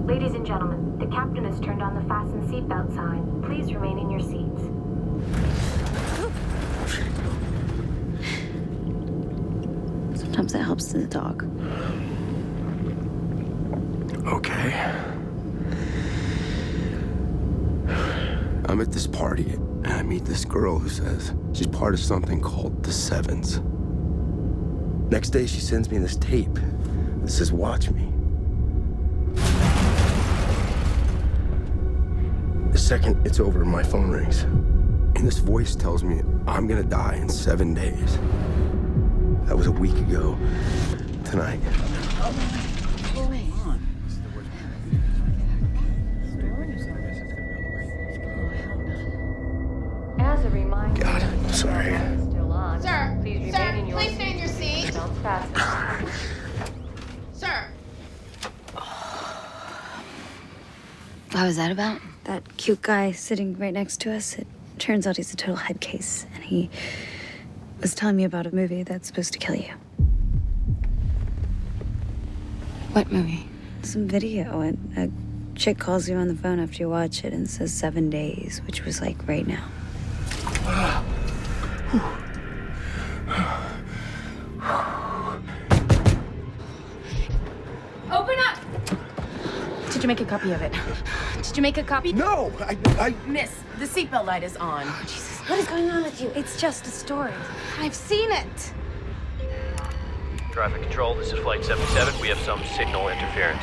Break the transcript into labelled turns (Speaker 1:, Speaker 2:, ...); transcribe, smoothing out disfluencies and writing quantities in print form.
Speaker 1: Ladies and gentlemen, the captain has turned on the fasten seatbelt sign. Please remain in your seats.
Speaker 2: Sometimes that helps the dog.
Speaker 3: Okay. I'm at this party, and I meet this girl who says she's part of something called the Sevens. Next day, she sends me this tape that says, "Watch me." The second it's over, my phone rings. And this voice tells me I'm gonna die in 7 days. That was a week ago tonight.
Speaker 1: As a reminder,
Speaker 3: God, I'm sorry.
Speaker 1: still on.
Speaker 4: Sir,
Speaker 1: Please
Speaker 4: sir,
Speaker 1: remain in your
Speaker 4: please
Speaker 1: seat.
Speaker 4: stay in your seat.
Speaker 1: Don't fasten.
Speaker 4: Sir.
Speaker 2: What was that about? That cute guy sitting right next to us. It turns out he's a total head case, and he was telling me about a movie that's supposed to kill you.
Speaker 5: What movie?
Speaker 2: Some video, and a chick calls you on the phone after you watch it and says 7 days, which was like right now.
Speaker 5: Open up! Did you make a copy of it? Did you make a copy?
Speaker 3: No, I...
Speaker 5: Miss, the seatbelt light is on. Oh, Jesus, what is going on with you?
Speaker 2: It's just a story.
Speaker 5: I've seen it.
Speaker 6: Traffic control, this is Flight 77. We have some signal interference.